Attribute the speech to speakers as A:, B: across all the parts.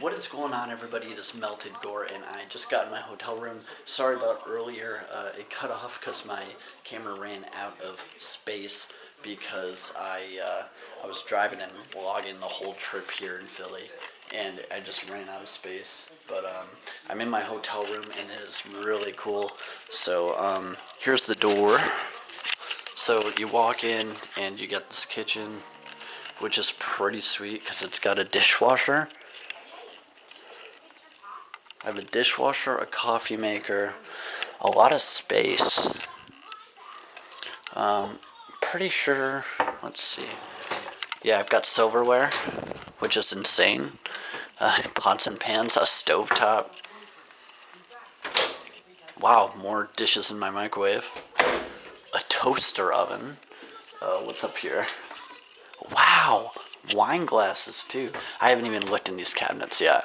A: What is going on, everybody? It is Melted Gore, and I just got in my hotel room. Sorry about earlier. It cut off because my camera ran out of space because I was driving and vlogging the whole trip here in Philly, and I just ran out of space. But I'm in my hotel room, and it is really cool. So here's the door. So you walk in, and you get this kitchen, which is pretty sweet because it's got a dishwasher. I have a dishwasher, a coffee maker, a lot of space. Pretty sure, let's see. Yeah, I've got silverware, which is insane. Pots and pans, a stovetop. Wow, more dishes in my microwave. A toaster oven. What's up here? Wow, wine glasses too. I haven't even looked in these cabinets yet.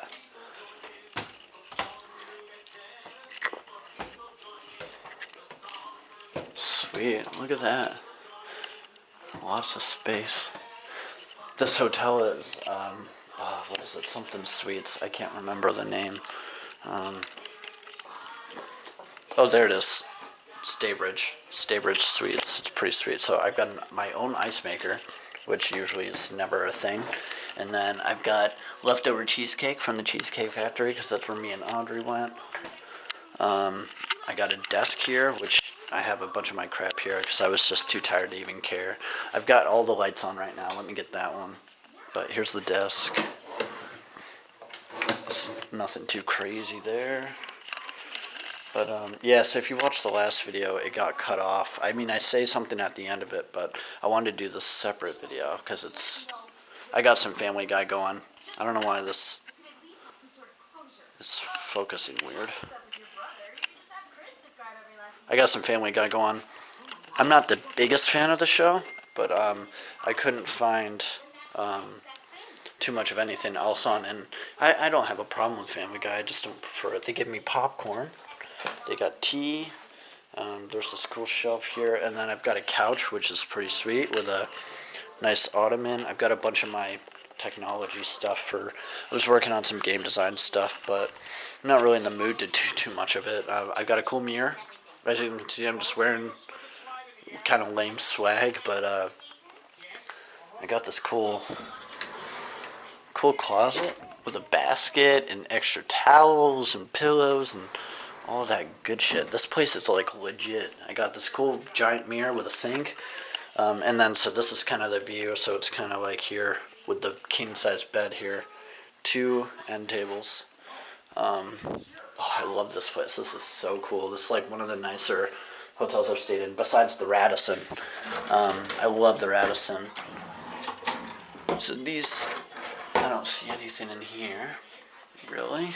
A: Sweet, look at that. Lots of space. This hotel is, what is it? Something Sweets. I can't remember the name. Oh, there it is. Staybridge Suites. It's pretty sweet. So I've got my own ice maker, which usually is never a thing. And then I've got leftover cheesecake from the Cheesecake Factory, because that's where me and Audrey went. I got a desk here, which I have a bunch of my crap here because I was just too tired to even care. I've got all the lights on right now. Let me get that one. But here's the desk. It's nothing too crazy there. But, yeah, so if you watched the last video, it got cut off. I mean, I say something at the end of it, but I wanted to do this separate video because I got some Family Guy going. I don't know why it's focusing weird. I got some Family Guy going. I'm not the biggest fan of the show, but I couldn't find too much of anything else on. And I don't have a problem with Family Guy. I just don't prefer it. They give me popcorn. They got tea. There's this cool shelf here. And then I've got a couch, which is pretty sweet, with a nice ottoman. I've got a bunch of my technology stuff I was working on some game design stuff, but I'm not really in the mood to do too much of it. I've got a cool mirror. As you can see, I'm just wearing kind of lame swag, but I got this cool closet with a basket and extra towels and pillows and all that good shit. This place is like legit. I got this cool giant mirror with a sink, and then so this is kind of the view. So it's kind of like here with the king size bed here, 2 end tables. Oh, I love this place. This is so cool. This is like one of the nicer hotels I've stayed in, besides the Radisson. I love the Radisson. So these, I don't see anything in here, really.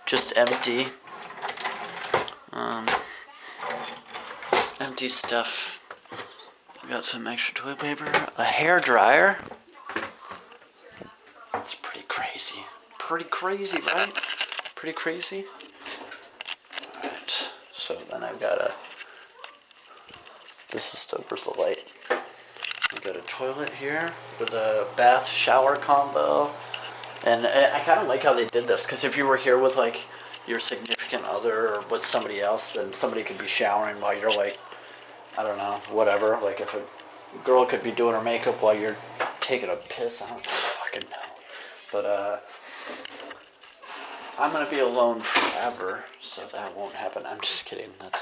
A: Just empty. Empty stuff. Got some extra toilet paper. A hair dryer. That's pretty crazy. Pretty crazy, right? Pretty crazy. Alright, so then I've got where's the light? I've got a toilet here with a bath shower combo. And I kind of like how they did this, because if you were here with like your significant other or with somebody else, then somebody could be showering while you're like, I don't know, whatever. Like if a girl could be doing her makeup while you're taking a piss, I don't fucking know. But, I'm going to be alone forever, so that won't happen. I'm just kidding. I'm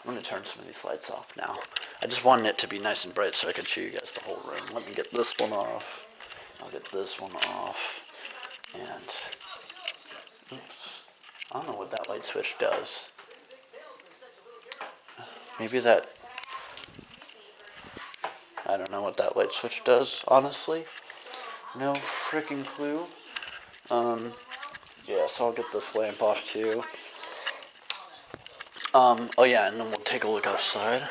A: going to turn some of these lights off now. I just wanted it to be nice and bright so I could show you guys the whole room. Let me get this one off. I'll get this one off. And, oops. I don't know what that light switch does. Maybe that... I don't know what that light switch does, honestly. No freaking clue. Yeah, so I'll get this lamp off too. Oh yeah, and then we'll take a look outside.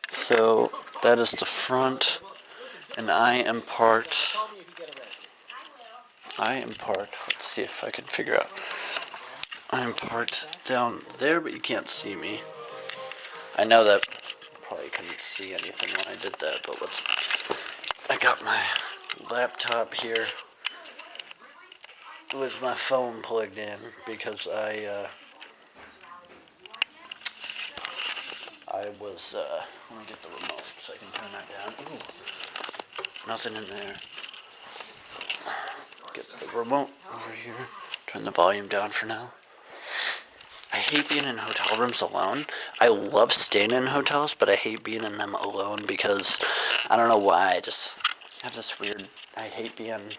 A: So, that is the front, and I am parked, let's see if I can figure out. I am parked down there, but you can't see me. I know that you probably couldn't see anything when I did that, but let's I got my laptop here with my phone plugged in because I was, let me get the remote so I can turn that down. Ooh, nothing in there. Get the remote over here. Turn the volume down for now. I hate being in hotel rooms alone. I love staying in hotels, but I hate being in them alone because I don't know why. I just have this weird. I hate being.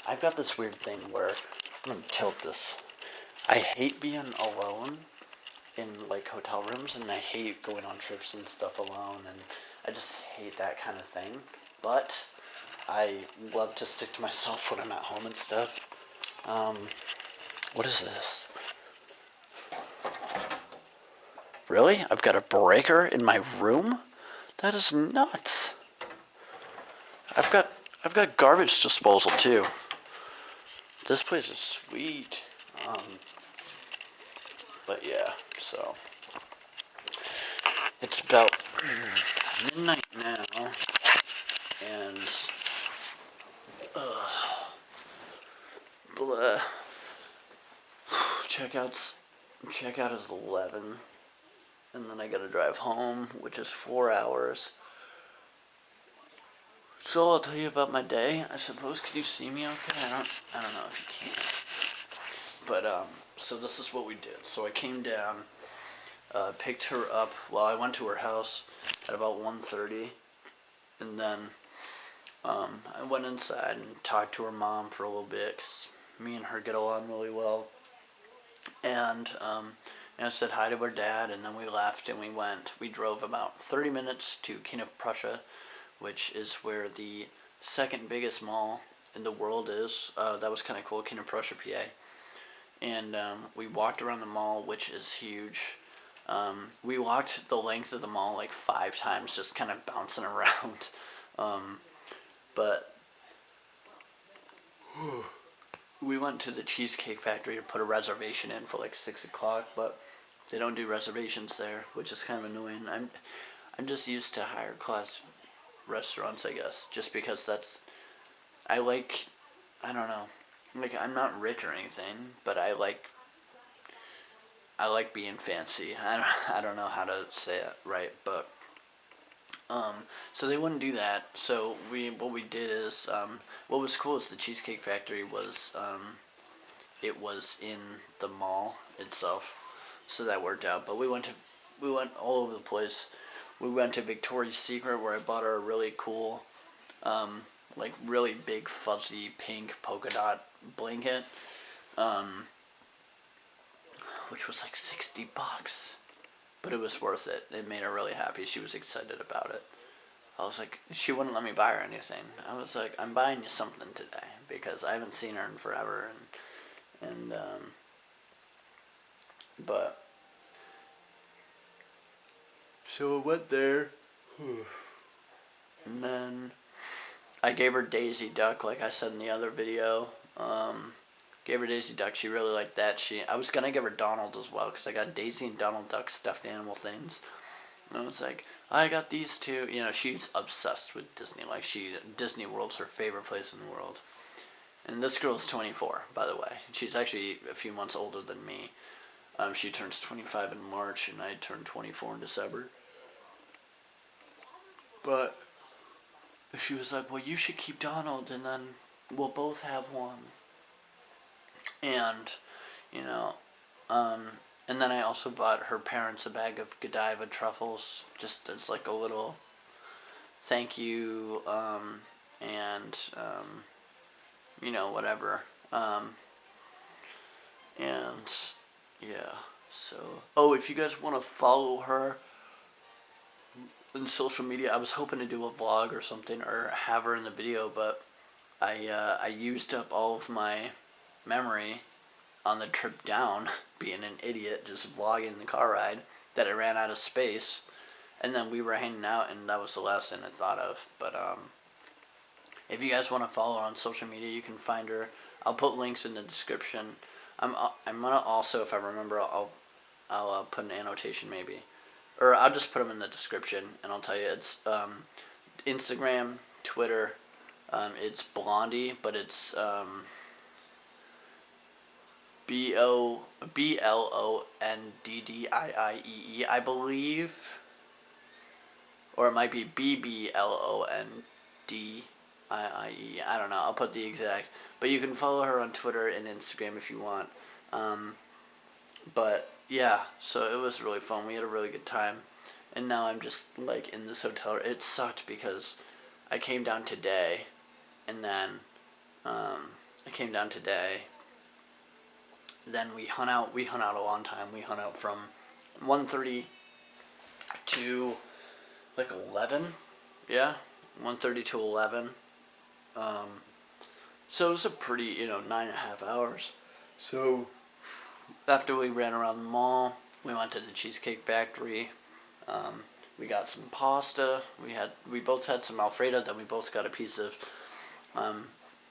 A: I've got this weird thing where I'm gonna tilt this. I hate being alone in like hotel rooms, and I hate going on trips and stuff alone, and I just hate that kind of thing. But I love to stick to myself when I'm at home and stuff. What is this? Really? I've got a breaker in my room? That is nuts. I've got garbage disposal too. This place is sweet. But yeah, so it's about midnight now, and blah. Checkout is 11, and then I gotta drive home, which is 4 hours. So I'll tell you about my day. I suppose. Can you see me okay? I don't know if you can. But so this is what we did. So I came down, picked her up. Well, I went to her house at about 1:30, and then I went inside and talked to her mom for a little bit because me and her get along really well. And I said hi to her dad, and then we left and we drove about 30 minutes to King of Prussia, which is where the second biggest mall in the world is. That was kind of cool, King of Prussia, PA. And we walked around the mall, which is huge. We walked the length of the mall like 5 times, just kind of bouncing around. But we went to the Cheesecake Factory to put a reservation in for like 6 o'clock, but they don't do reservations there, which is kind of annoying. I'm just used to higher class restaurants, I guess, just because I don't know, like I'm not rich or anything, but I like being fancy. I don't know how to say it right, but so they wouldn't do that. So what we did is what was cool is the Cheesecake Factory was it was in the mall itself, so that worked out. But we went all over the place. We went to Victoria's Secret where I bought her a really cool, like really big fuzzy pink polka dot blanket, which was like $60, but it was worth it. It made her really happy. She was excited about it. I was like, she wouldn't let me buy her anything. I was like, I'm buying you something today because I haven't seen her in forever, but so I went there, and then I gave her Daisy Duck, like I said in the other video. Gave her Daisy Duck. She really liked that. I was gonna give her Donald as well because I got Daisy and Donald Duck stuffed animal things. And I was like, I got these two. You know, she's obsessed with Disney. Like Disney World's her favorite place in the world. And this girl's 24, by the way. She's actually a few months older than me. She turns 25 in March, and I turned 24 in December. But she was like, well, you should keep Donald, and then we'll both have one. And, and then I also bought her parents a bag of Godiva truffles, just as like a little thank you, and, whatever. And, yeah, so, if you guys want to follow her in social media, I was hoping to do a vlog or something, or have her in the video, but I used up all of my memory on the trip down, being an idiot, just vlogging the car ride, that I ran out of space, and then we were hanging out, and that was the last thing I thought of. But if you guys want to follow her on social media, you can find her. I'll put links in the description. I'm gonna also, if I remember, I'll put an annotation maybe, or I'll just put them in the description, and I'll tell you Instagram, Twitter. It's Blondie, but it's BLONDDIIE, I believe, or it might be BBLONDIIE. I don't know. I'll put the exact, but you can follow her on Twitter and Instagram if you want. But yeah, so it was really fun. We had a really good time, and now I'm just like in this hotel. It sucked because I came down today, and then I came down today. Then we hung out. We hung out a long time. We hung out from 1:30 to like 11. Yeah, 1:30 to 11. So it was a pretty 9.5 hours. So after we ran around the mall, we went to the Cheesecake Factory. We got some pasta. We both had some Alfredo. Then we both got a piece of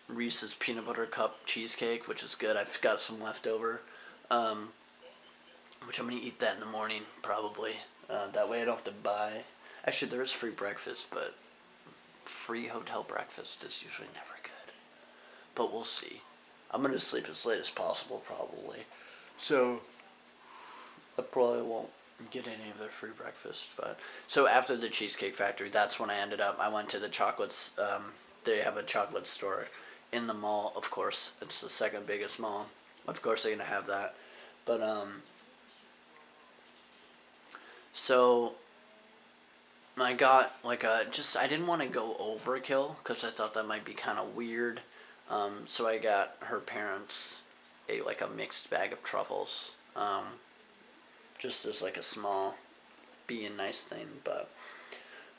A: Reese's peanut butter cup cheesecake, which is good. I've got some left over, which I'm gonna eat that in the morning probably. That way I don't have to buy. Actually, there is free breakfast, but free hotel breakfast is usually never good. But we'll see. I'm gonna sleep as late as possible probably, so I probably won't get any of their free breakfast. But so after the Cheesecake Factory, that's when I ended up. I went to the chocolates. They have a chocolate store in the mall, of course. It's the second biggest mall. Of course they're gonna have that. But so I got like I didn't want to go overkill because I thought that might be kind of weird. So I got her parents a mixed bag of truffles. Just as like a small being nice thing, but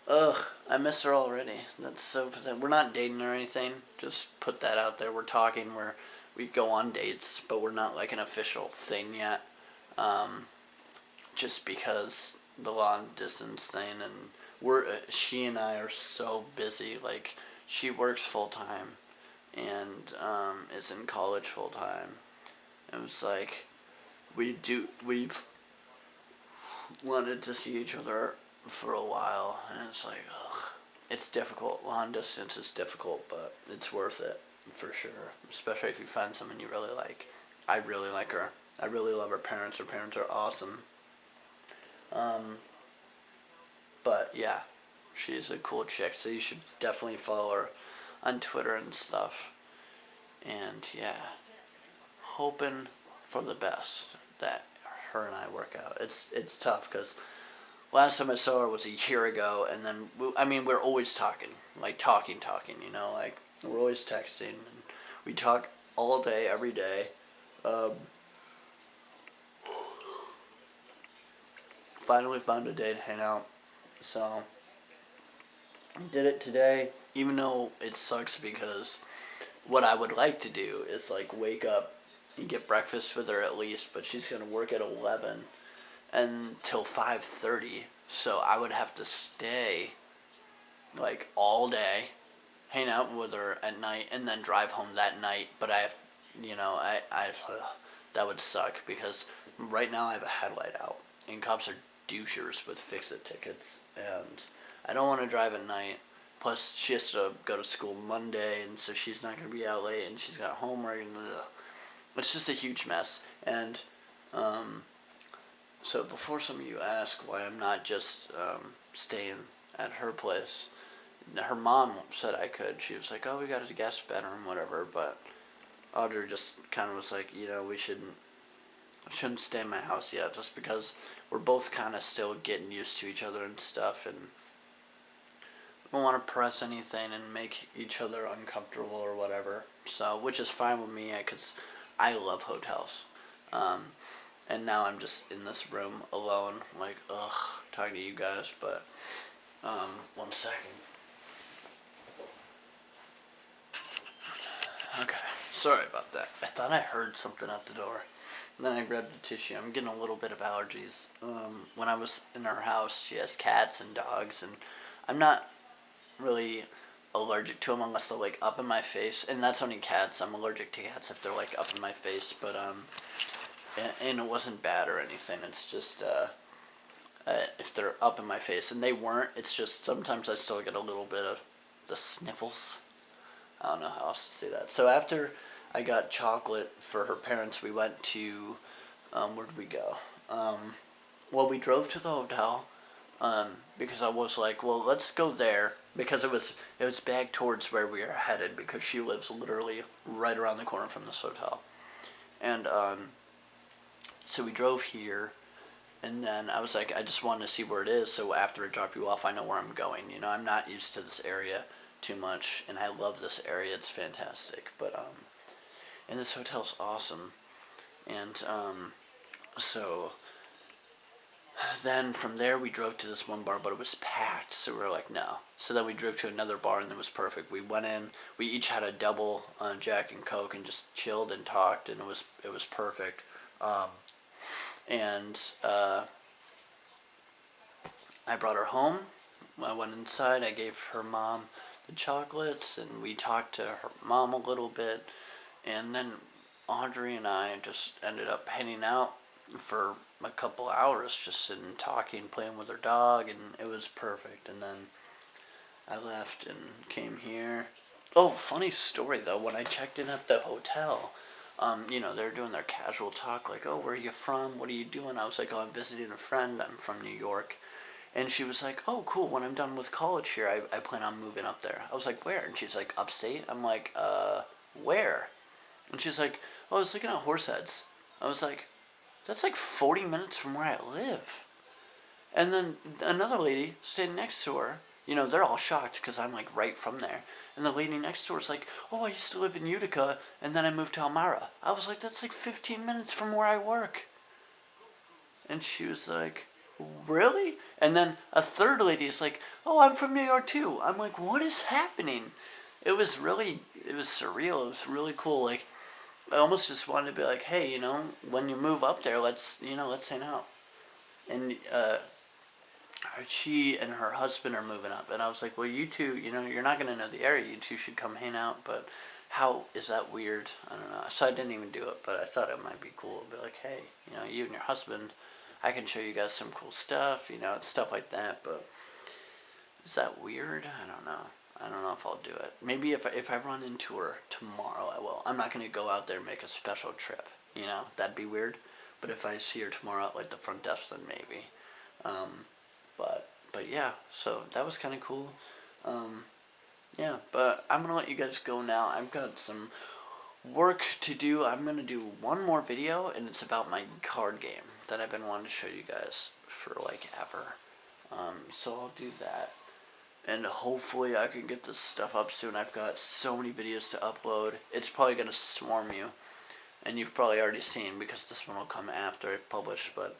A: ugh, I miss her already. That's so pathetic. We're not dating or anything. Just put that out there. We're talking. We go on dates, but we're not like an official thing yet. Just because the long distance thing, and she and I are so busy. Like she works full time, and is in college full time. It was like we've wanted to see each other for a while, and it's like, ugh, it's difficult. Long distance is difficult, but it's worth it for sure. Especially if you find someone you really like. I really like her. I really love her parents. Her parents are awesome. But yeah, she's a cool chick, so you should definitely follow her on Twitter and stuff. And yeah, hoping for the best that her and I work out. It's tough because last time I saw her was a year ago, and then we're always talking, like talking, like we're always texting, and we talk all day, every day. Finally found a day to hang out, so did it today. Even though it sucks because what I would like to do is like wake up and get breakfast with her at least, but she's gonna work at 11 until 5:30, so I would have to stay like all day, hang out with her at night, and then drive home that night. But I have, that would suck because right now I have a headlight out, and cops are douchers with fix-it tickets, and I don't want to drive at night. Plus, she has to go to school Monday, and so she's not going to be out late, and she's got homework, and it's just a huge mess. And so before some of you ask why I'm not just staying at her place, her mom said I could. She was like, oh, we got a guest bedroom, whatever, but Audrey just kind of was like, we shouldn't stay in my house yet, just because we're both kind of still getting used to each other and stuff, and we don't want to press anything and make each other uncomfortable or whatever. So, which is fine with me, because I love hotels. And now I'm just in this room alone, like, ugh, talking to you guys, but, 1 second. Okay, sorry about that. I thought I heard something at the door. And then I grabbed the tissue. I'm getting a little bit of allergies. When I was in her house, she has cats and dogs, and I'm not really allergic to them unless they're like up in my face, and that's only cats. I'm allergic to cats if they're like up in my face, but and it wasn't bad or anything. It's just if they're up in my face, and they weren't. It's just sometimes I still get a little bit of the sniffles. I don't know how else to say that. So after I got chocolate for her parents, we went to, where did we go? Well, we drove to the hotel, because I was like, well, let's go there, because it was back towards where we are headed, because she lives literally right around the corner from this hotel. And so we drove here, and then I was like, I just wanted to see where it is, so after I drop you off, I know where I'm going. You know, I'm not used to this area too much, and I love this area. It's fantastic. But and this hotel's awesome. And so then from there we drove to this one bar, but it was packed, so we were like, no. So then we drove to another bar, and it was perfect. We went in, we each had a double Jack and Coke, and just chilled and talked, and it was perfect. And I brought her home. I went inside, I gave her mom the chocolates, and we talked to her mom a little bit, and then Audrey and I just ended up hanging out for a couple hours, just sitting, talking, playing with her dog, and it was perfect. And then I left and came here. Oh, funny story though, when I checked in at the hotel, you know, they're doing their casual talk, like, oh, where are you from? What are you doing? I was like, oh, I'm visiting a friend. I'm from New York. And she was like, oh, cool, when I'm done with college here, I plan on moving up there. I was like, where? And she's like, upstate? I'm like, where? And she's like, oh, I was looking at Horseheads. I was like, that's like 40 minutes from where I live. And then another lady standing next to her, you know, they're all shocked because I'm like right from there. And the lady next door is like, oh, I used to live in Utica, and then I moved to Elmira. I was like, that's like 15 minutes from where I work. And she was like, really? And then a third lady is like, oh, I'm from New York too. I'm like, what is happening? It was surreal. It was really cool. Like, I almost just wanted to be like, hey, you know, when you move up there, let's hang out. And she and her husband are moving up, and I was like, well, you two, you know, you're not going to know the area, you two should come hang out. But how is that weird? I don't know. So I didn't even do it, but I thought it might be cool to be like, hey, you know, you and your husband, I can show you guys some cool stuff, you know, stuff like that. But is that weird? I don't know. I don't know if I'll do it. Maybe if I run into her tomorrow, I will. I'm not going to go out there and make a special trip, you know, that'd be weird. But if I see her tomorrow at like the front desk, then maybe. But yeah, so that was kind of cool. Yeah, but I'm going to let you guys go now. I've got some work to do. I'm going to do one more video, and it's about my card game that I've been wanting to show you guys for like ever. So I'll do that. And hopefully I can get this stuff up soon. I've got so many videos to upload. It's probably going to swarm you. And you've probably already seen, because this one will come after I've published. But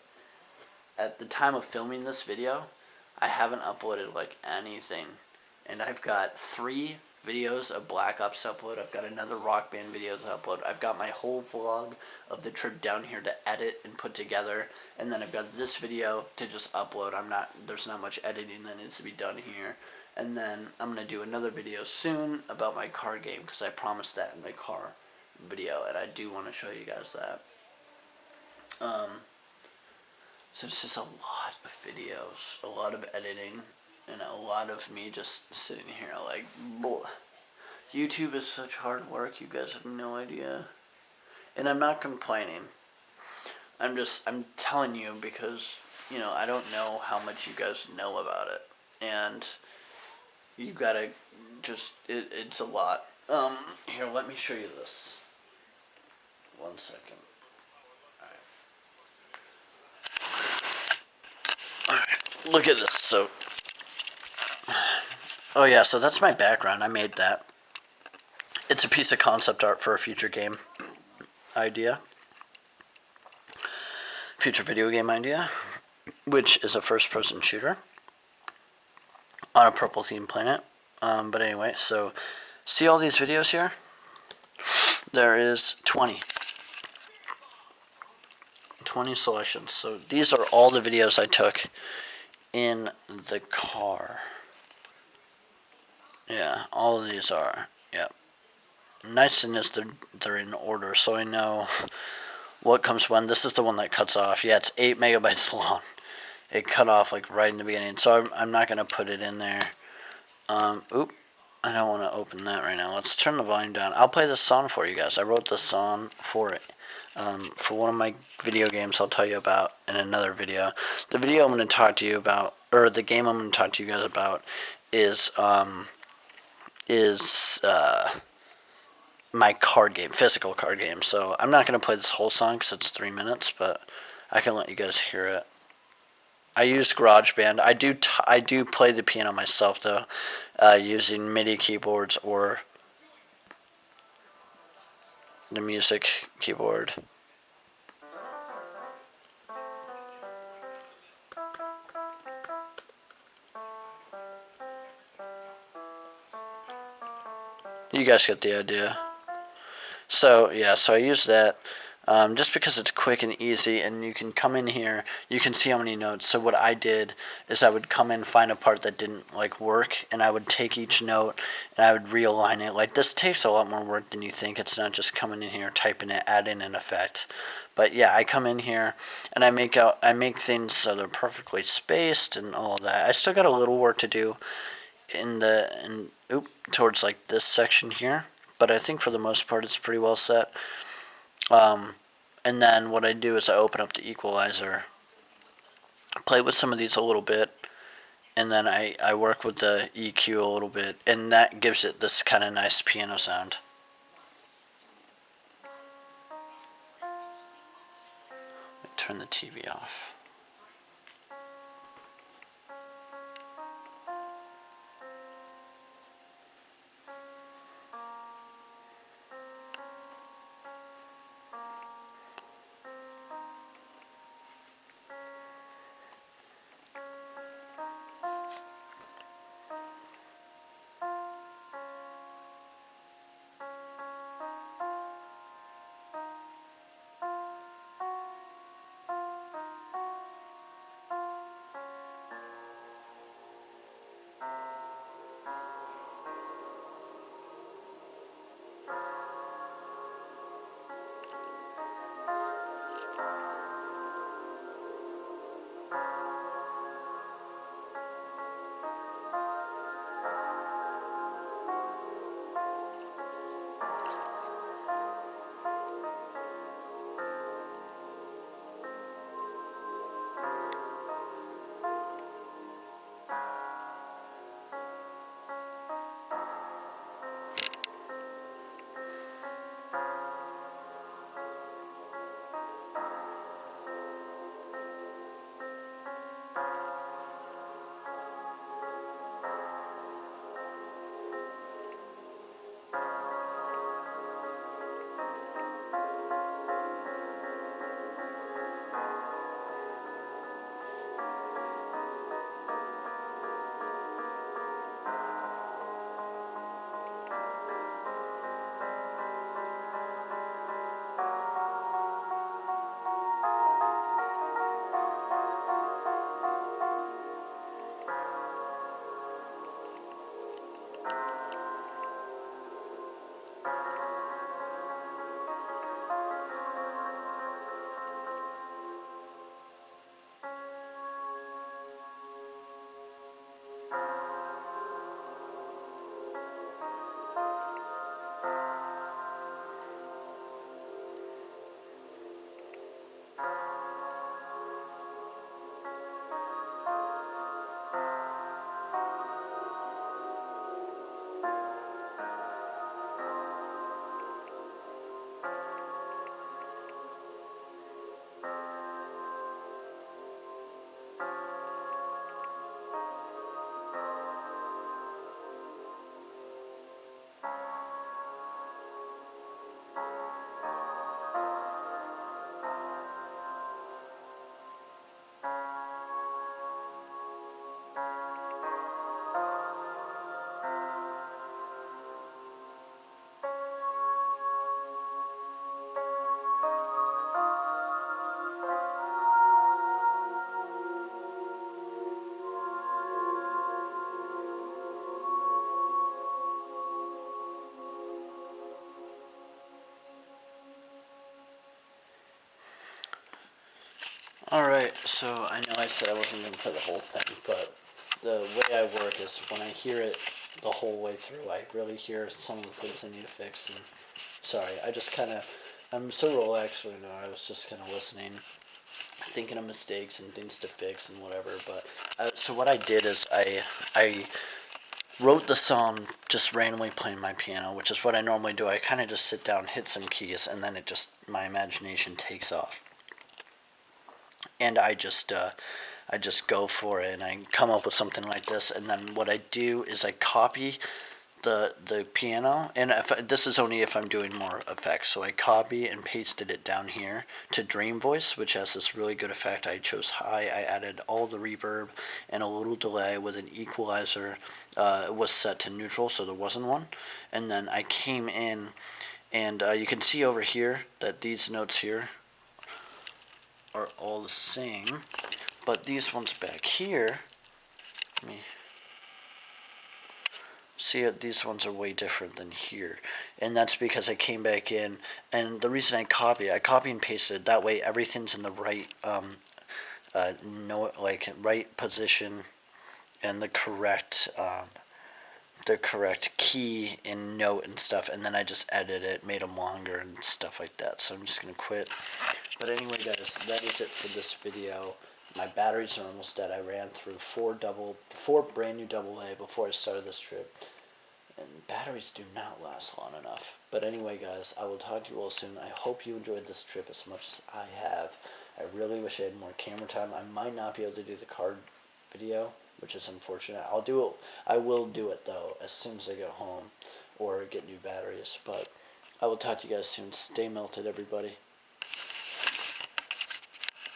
A: at the time of filming this video, I haven't uploaded like anything. And I've got 3 videos of Black Ops to upload. I've got another Rock Band video to upload. I've got my whole vlog of the trip down here to edit and put together. And then I've got this video to just upload. There's not much editing that needs to be done here. And then I'm going to do another video soon about my card game, because I promised that in my car video, and I do want to show you guys that. So it's just a lot of videos, a lot of editing, and a lot of me just sitting here like, boy. YouTube is such hard work, you guys have no idea. And I'm not complaining. I'm telling you because, you know, I don't know how much you guys know about it. And you gotta just, it's a lot. Here, let me show you this. 1 second. Alright, look at this. So, oh yeah, so that's my background. I made that. It's a piece of concept art for a future game idea. Future video game idea, which is a first-person shooter on a purple themed planet. But anyway, so see all these videos here? There is 20 selections. So these are all the videos I took in the car. Yeah, all of these are. Yep. Nice thing is they're in order, so I know what comes when. This is the one that cuts off. Yeah, it's 8 megabytes long. it cut off like right in the beginning. So I'm not going to put it in there. Oop. I don't want to open that right now. Let's turn the volume down. I'll play the song for you guys. I wrote the song for it. For one of my video games I'll tell you about in another video. The video I'm going to talk to you about, or the game I'm going to talk to you guys about is my card game, physical card game. So I'm not going to play this whole song because it's 3 minutes, but I can let you guys hear it. I used GarageBand. I do play the piano myself though, using MIDI keyboards or the music keyboard. You guys get the idea. So yeah, so I use that just because it's quick and easy, and you can come in here, you can see how many notes. So what I did is I would come in, find a part that didn't like work, and I would take each note and I would realign it. Like this takes a lot more work than you think. It's not just coming in here, typing it, adding an effect. But yeah, I come in here and I make things so they're perfectly spaced and all of that. I still got a little work to do towards like this section here, but I think for the most part it's pretty well set. And then what I do is I open up the equalizer, play with some of these a little bit, and then I work with the EQ a little bit, and that gives it this kind of nice piano sound. Turn the TV off. Alright, so I know I said I wasn't going to play the whole thing, but the way I work is when I hear it the whole way through, I really hear some of the things I need to fix. And sorry, I'm so relaxed right now. I was just kind of listening, thinking of mistakes and things to fix and whatever. But so what I did is I wrote the song just randomly playing my piano, which is what I normally do. I kind of just sit down, hit some keys, and then my imagination takes off. And I just go for it, and I come up with something like this. And then what I do is I copy the piano, and this is only if I'm doing more effects. So I copy and pasted it down here to Dream Voice, which has this really good effect. I chose high. I added all the reverb and a little delay with an equalizer. It was set to neutral, so there wasn't one. And then I came in, and you can see over here that these notes here are all the same, but these ones back here, let me see it, these ones are way different than here. And that's because I came back in, and the reason I copy and pasted, that way everything's in the right right position and the correct key and note and stuff. And then I just edited it, made them longer and stuff like that. So I'm just gonna quit. But anyway, guys, that is it for this video. My batteries are almost dead. I ran through four brand new AA before I started this trip, and batteries do not last long enough. But anyway, guys, I will talk to you all soon. I hope you enjoyed this trip as much as I have. I really wish I had more camera time. I might not be able to do the card video, which is unfortunate. I will do it though as soon as I get home or get new batteries. But I will talk to you guys soon. Stay melted, everybody.